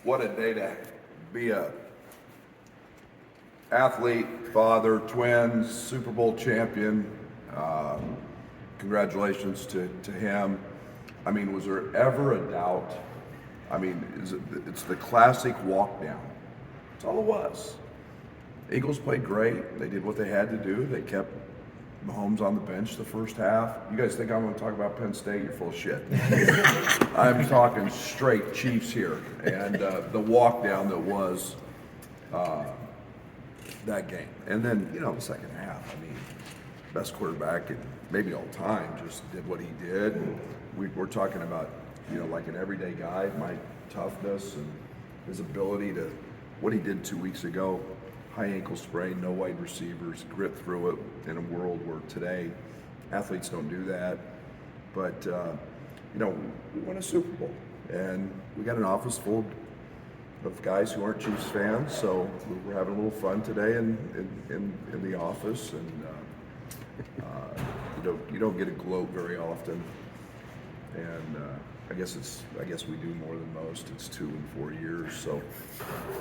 what a day to be a athlete, father, twins, Super Bowl champion. Congratulations to him. I mean, was there ever a doubt? I mean, it's the classic walk down. That's all it was. Eagles played great. They did what they had to do. They kept Mahomes on the bench the first half. You guys think I'm going to talk about Penn State? You're full of shit. I'm talking straight Chiefs here. And the walk down that was that game. And then, the second half, I mean, best quarterback in maybe all time just did what he did. And we're talking about, like an everyday guy, my toughness and his ability to, what he did 2 weeks ago, high ankle sprain, no wide receivers, grit through it in a world where today athletes don't do that. But, we won a Super Bowl and we got an office full of guys who aren't Chiefs fans, so we're having a little fun today in the office, and you don't get a gloat very often, and I guess we do more than most. It's 2 and 4 years, so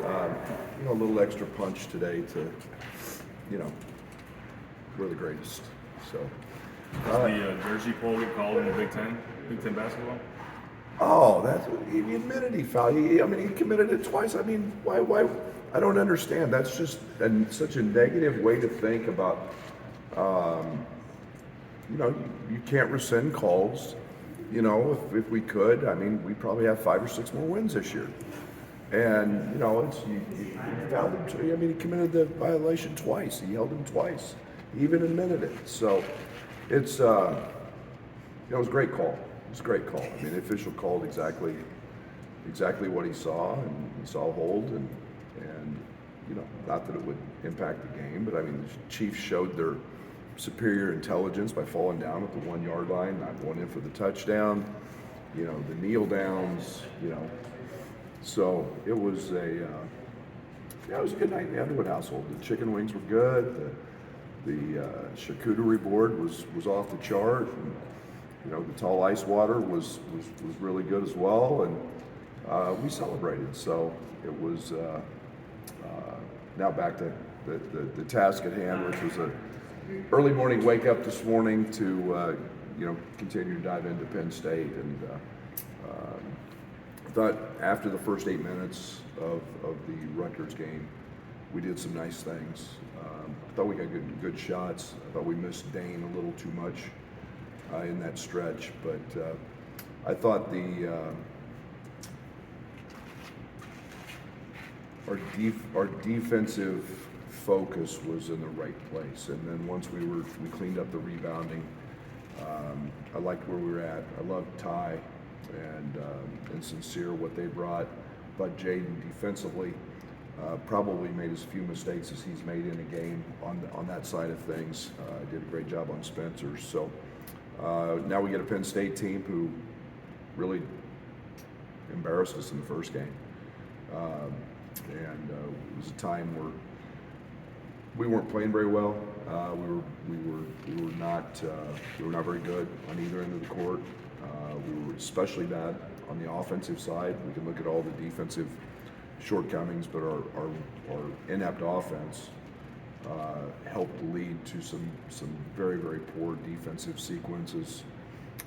a little extra punch today to we're the greatest. So the jersey pull get called in the Big Ten basketball? Oh, he admitted he fouled. He committed it twice. I mean, why? I don't understand. That's just such a negative way to think about. You can't rescind calls. If we could, I mean, we probably have 5 or 6 more wins this year. And it's you fouled him. He committed the violation twice. He held him twice. He even admitted it. So it's it was a great call. It's a great call. I mean, the official called exactly what he saw, and he saw a hold, and not that it would impact the game, but I mean, the Chiefs showed their superior intelligence by falling down at the 1 yard line, not going in for the touchdown, the kneel downs, so it was it was a good night in the Underwood household. The chicken wings were good. The charcuterie board was off the chart. And, the tall ice water was really good as well, and we celebrated. So it was now back to the task at hand, which was a early morning wake up this morning to continue to dive into Penn State. And I thought after the first 8 minutes of the Rutgers game, we did some nice things. I thought we got good shots. I thought we missed Dane a little too much in that stretch, but I thought our defensive focus was in the right place, and then once we cleaned up the rebounding, I liked where we were at. I loved Ty and Sincere, what they brought, but Jaden defensively probably made as few mistakes as he's made in a game on that side of things. Did a great job on Spencer. So now we get a Penn State team who really embarrassed us in the first game, and it was a time where we weren't playing very well. We were not very good on either end of the court. We were especially bad on the offensive side. We can look at all the defensive shortcomings, but our inept offense helped lead to some very, very poor defensive sequences.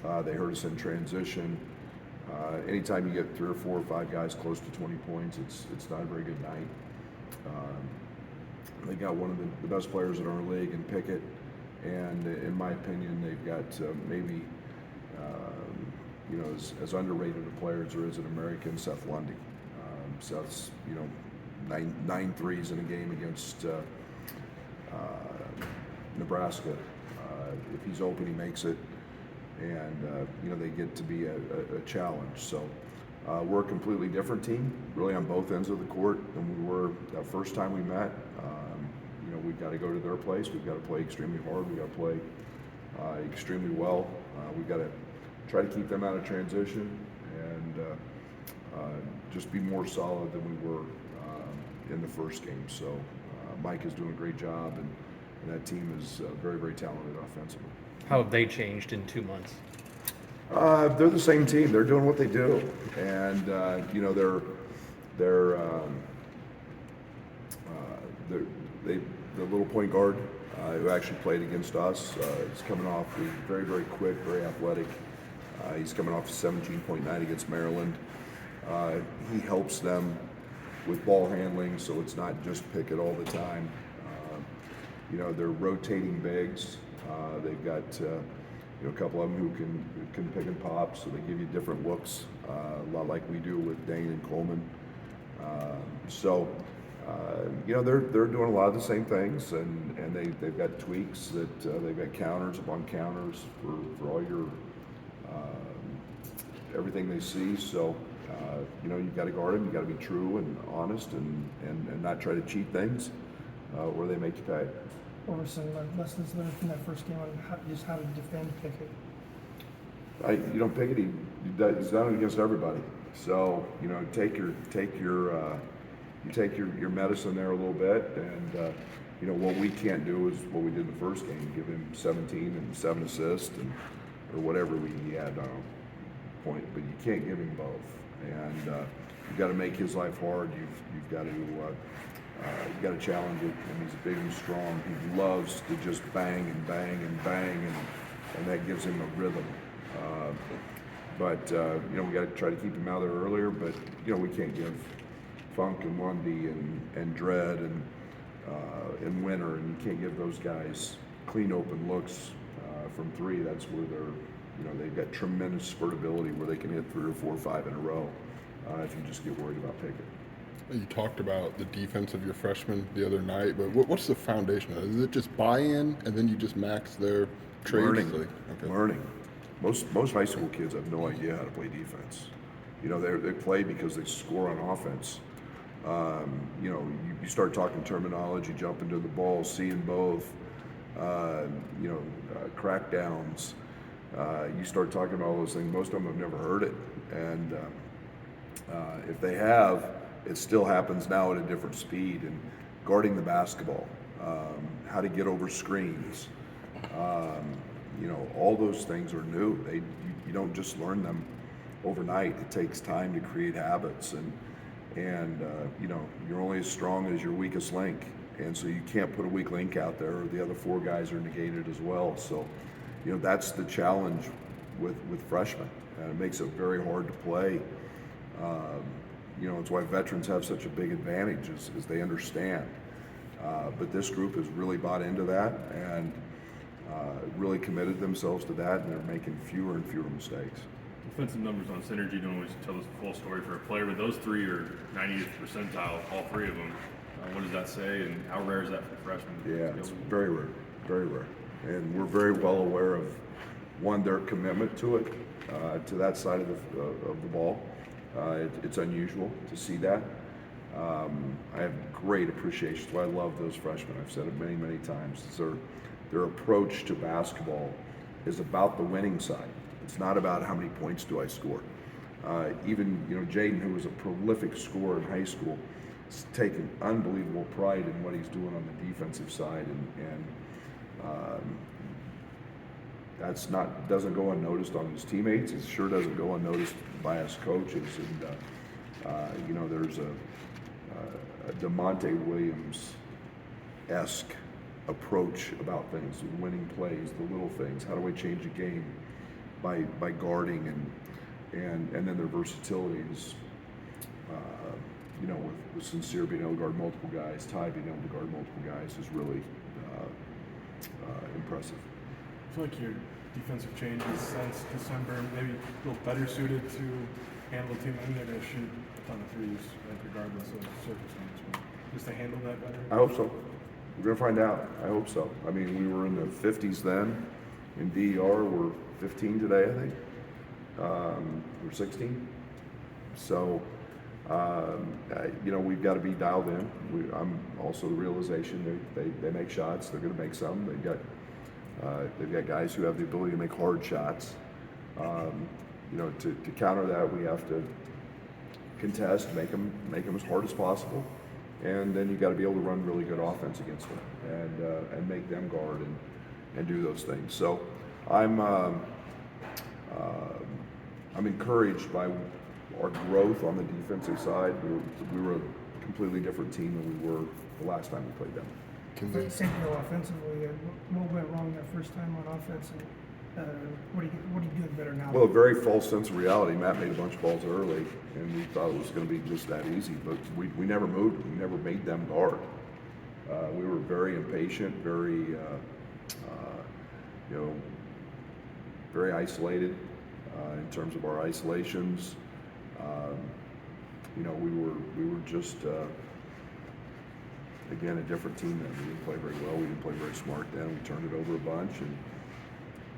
They hurt us in transition. Anytime you get 3 or 4 or 5 guys close to 20 points, it's not a very good night. They got one of the best players in our league in Pickett, and in my opinion, they've got maybe as underrated a player as there is an American, Seth Lundy. Seth's 9 threes in a game against Nebraska. If he's open, he makes it, and they get to be a challenge. So we're a completely different team, really on both ends of the court than we were that first time we met. We've got to go to their place. We've got to play extremely hard. We've got to play extremely well. We've got to try to keep them out of transition and just be more solid than we were in the first game. So Mike is doing a great job, and that team is very, very talented offensively. How have they changed in 2 months? They're the same team. They're doing what they do, and They're, they're they the little point guard who actually played against us is coming off. He's very, very quick, very athletic. He's coming off a 17.9 against Maryland. He helps them with ball handling, so it's not just pick it all the time. They're rotating bigs. They've got a couple of them who can pick and pop, so they give you different looks, a lot like we do with Dane and Coleman. They're doing a lot of the same things, and they've got tweaks that they've got counters upon counters for all your everything they see. So you've got to guard them. You got to be true and honest, and not try to cheat things, or they make you pay. What were some lessons learned from that first game on how to defend Pickett? Pickett, he's done it against everybody. So take your medicine there a little bit, and what we can't do is what we did in the first game: give him 17 and 7 assists, or whatever he had on a point. But you can't give him both, and you've got to make his life hard. You've got to challenge it. And he's big and strong. He loves to just bang and bang and bang, and that gives him a rhythm. We got to try to keep him out there earlier. But we can't give Funk and Lundy and Dredd and Winter, and you can't give those guys clean open looks from three. That's where they've got tremendous spurtability where they can hit 3 or 4 or 5 in a row if you just get worried about Pickett. You talked about the defense of your freshmen the other night, but what's the foundation of it? Is it just buy-in and then you just max their trades? Learning. Most high school kids have no idea how to play defense. They play because they score on offense. You start talking terminology, jump into the ball, seeing both, crackdowns. You start talking about all those things. Most of them have never heard it, and if they have, it still happens now at a different speed. And guarding the basketball, how to get over screens, all those things are new. You don't just learn them overnight. It takes time to create habits, and you're only as strong as your weakest link, and so you can't put a weak link out there, or the other 4 guys are negated as well. So that's the challenge with freshmen, and it makes it very hard to play. It's why veterans have such a big advantage is they understand. But this group has really bought into that and really committed themselves to that, and they're making fewer and fewer mistakes. Defensive numbers on synergy don't always tell us the full story for a player, but those 3 are 90th percentile, all 3 of them. What does that say, and how rare is that for freshmen? Yeah, it's very rare, very rare. And we're very well aware of, one, their commitment to it, to that side of the ball. It's unusual to see that. I have great appreciation. That's why I love those freshmen. I've said it many, many times. Their approach to basketball is about the winning side. It's not about how many points do I score. Even Jaden, who was a prolific scorer in high school, has taken unbelievable pride in what he's doing on the defensive side, and doesn't go unnoticed on his teammates. It sure doesn't go unnoticed by us coaches. And there's a DeMonte Williams-esque approach about things, the winning plays, the little things. How do I change a game by guarding, and then their versatility is, with Sincere being able to guard multiple guys, Ty being able to guard multiple guys is really impressive. I feel like your defensive changes since December, maybe a little better suited to handle a team. I mean, they're going to shoot a ton of threes, regardless of circumstance. But just to handle that better? I hope so. We're going to find out. I hope so. I mean, we were in the 50s then. In DER, we're 15 today, I think. We're 16. So, we've got to be dialed in. I'm also the realization they make shots. They're going to make some. They've got guys who have the ability to make hard shots. To counter that, we have to contest, make them as hard as possible, and then you got to be able to run really good offense against them and make them guard and do those things. So I'm encouraged by our growth on the defensive side, we were a completely different team than we were the last time we played them. Can they, Same thing offensively. What went wrong that first time on offense, and what are you doing better now? Well, a very false sense of reality. Matt made a bunch of balls early, and we thought it was going to be just that easy, but we never moved. We never made them guard. We were very impatient, very, very isolated in terms of our isolations. We were just again a different team then. We didn't play very well. We didn't play very smart then. We turned it over a bunch, and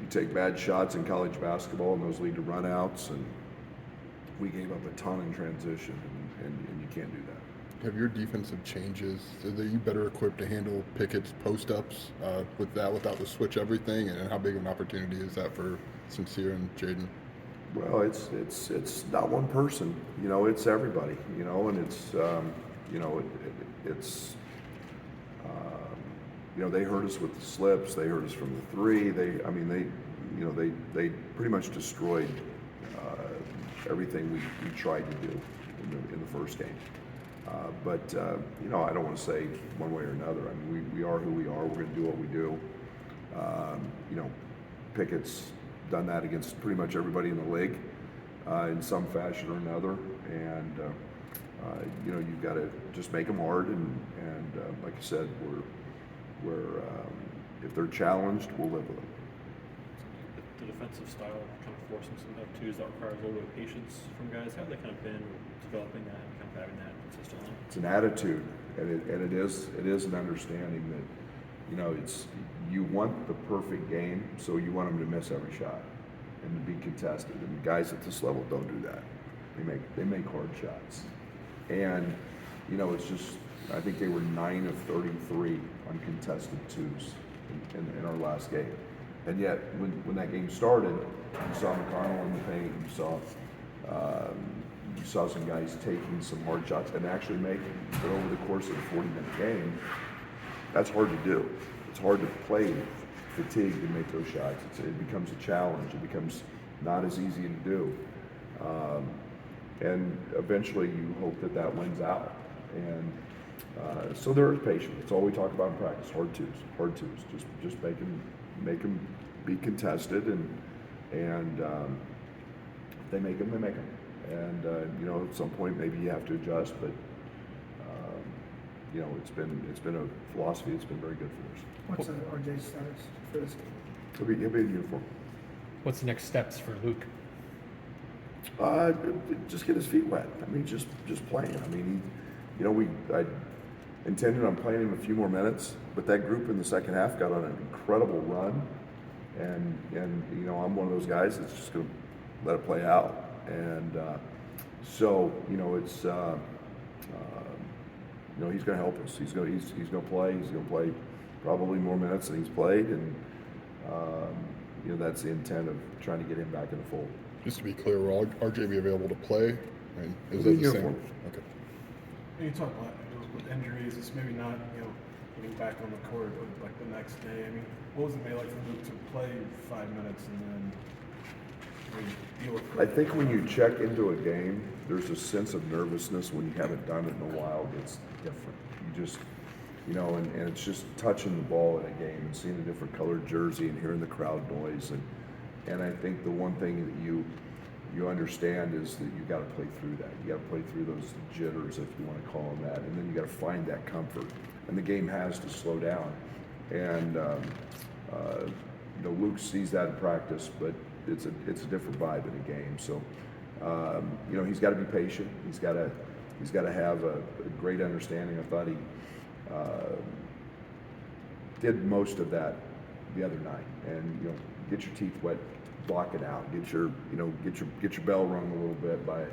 you take bad shots in college basketball, and those lead to runouts, and we gave up a ton in transition, and you can't do that. have your defensive changes, are you better equipped to handle Pickett's post-ups without the switch everything, and how big of an opportunity is that for Sincere and Jaden? Well, it's not one person, it's everybody, and it's they hurt us with the slips, they hurt us from the three, they pretty much destroyed everything we tried to do in the first game. But I don't want to say one way or another. I mean, we are who we are. We're going to do what we do. Pickett's done that against pretty much everybody in the league in some fashion or another, and you've got to just make them hard. And like I said, we're if they're challenged, we'll live with them. The defensive style kind of forcing some of that too. Does that require a little bit of patience from guys? How have they kind of been developing that and kind of having that consistently? It's an attitude, and it is an understanding that you want the perfect game, so you want them to miss every shot and to be contested. And the guys at this level don't do that. They make hard shots, and it's just I think they were 9 of 33 on contested twos in our last game. And yet, when that game started, you saw McConnell in the paint. You saw some guys taking some hard shots and actually making. But over the course of a 40-minute game, that's hard to do. It's hard to play fatigued and make those shots. It becomes a challenge. It becomes not as easy to do. And eventually, you hope that wins out. And so there is patience. It's all we talk about in practice. Hard twos. Just make them be contested, and they make them. And at some point maybe you have to adjust, but it's been a philosophy that's been very good for us. What's RJ's status for this game? He'll be in uniform. What's the next steps for Luke? Just get his feet wet. I mean, just playing. I mean, I intended on playing him a few more minutes, but that group in the second half got on an incredible run, and I'm one of those guys that's just going to let it play out, and so it's he's going to help us. He's going to play. He's going to play probably more minutes than he's played, and that's the intent of trying to get him back in the fold. Just to be clear, will RJ be available to play? And is He'll that be the uniform. same? Okay. And you talk about with injuries, it's maybe not getting back on the court like the next day. I mean, what was it maybe like for Luke to play 5 minutes and then deal with? I think when you check into a game, there's a sense of nervousness when you haven't done it in a while that's different. You just, and it's just touching the ball in a game and seeing a different colored jersey and hearing the crowd noise. And I think the one thing that you understand is that you got to play through that. You got to play through those jitters, if you want to call them that, and then you got to find that comfort. And the game has to slow down. And Luke sees that in practice, but it's a different vibe in a game. So he's got to be patient. He's got to have a great understanding. I thought he did most of that the other night. And get your teeth wet, block it out. Get your bell rung a little bit by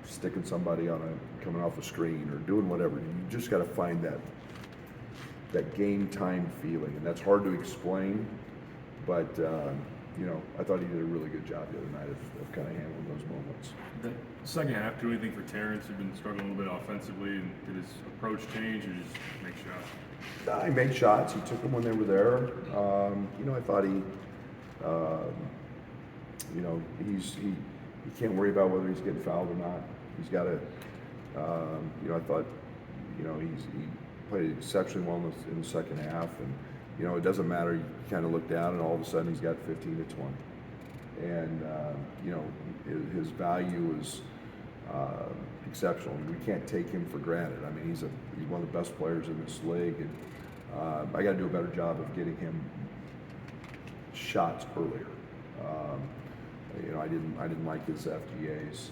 sticking somebody coming off a screen or doing whatever. You just got to find that game time feeling, and that's hard to explain. But I thought he did a really good job the other night of kind of handling those moments. The second half, do anything for Terrence, who'd been struggling a little bit offensively, and did his approach change or just make shots? He made shots. He took them when they were there. I thought you can't worry about whether he's getting fouled or not. He's got to, I thought, he played exceptionally well in the second half, and it doesn't matter. You kind of look down, and all of a sudden he's got 15 to 20, and his value is exceptional. We can't take him for granted. I mean, he's one of the best players in this league, and I got to do a better job of getting him shots earlier. I didn't like his FGAs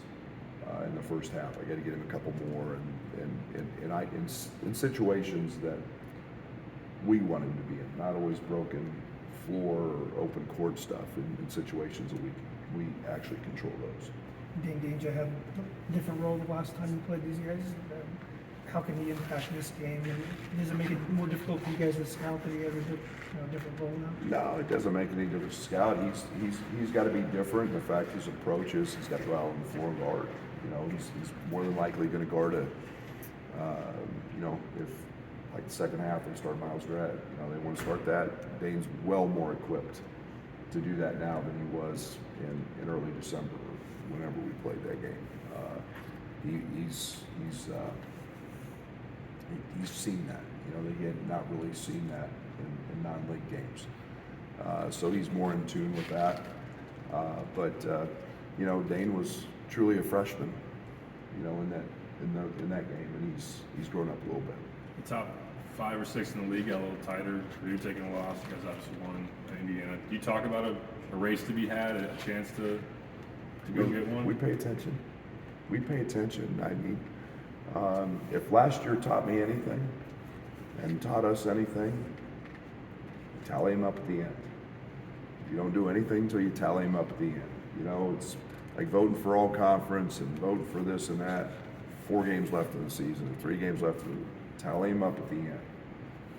in the first half. I got to get him a couple more, and in situations that we want him to be in, not always broken floor or open court stuff. In situations that we actually control those. Dane Danger had a different role the last time you played these guys. How can he impact this game? And does it make it more difficult for you guys to scout that he has a different role now? No, it doesn't make any difference to scout. He's got to be different. The fact his approach is he's got to go out on the floor and guard. He's more than likely going to guard if like the second half they start Miles Grad. They want to start that. Dane's well more equipped to do that now than he was in early December, whenever we played that game. He's seen that. He had not really seen that in non-league games. So he's more in tune with that. But Dane was truly a freshman, in that game, and he's grown up a little bit. The top 5 or 6 in the league got a little tighter. You're taking a loss. You guys obviously won Indiana. Do you talk about a race to be had, a chance to go get one? We pay attention. I mean, if last year taught me anything and taught us anything, tally them up at the end. You don't do anything until you tally them up at the end. It's like voting for all conference and voting for this and that. 4 games left in the season, 3 games left. Tally them up at the end.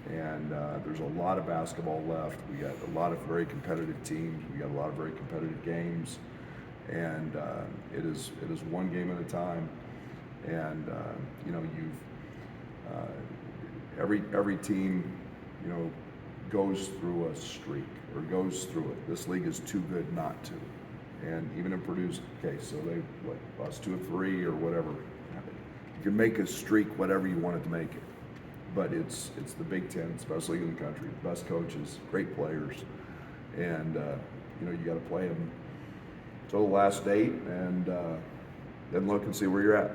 And there's a lot of basketball left. We got a lot of very competitive teams. We got a lot of very competitive games. And it is one game at a time. And every team goes through a streak or goes through it. This league is too good not to. And even in Purdue's case, so they lost 2 of 3 or whatever. You can make a streak whatever you want it to make it. But it's the Big Ten, it's the best league in the country, best coaches, great players, and you got to play them till the last date, and then look and see where you're at.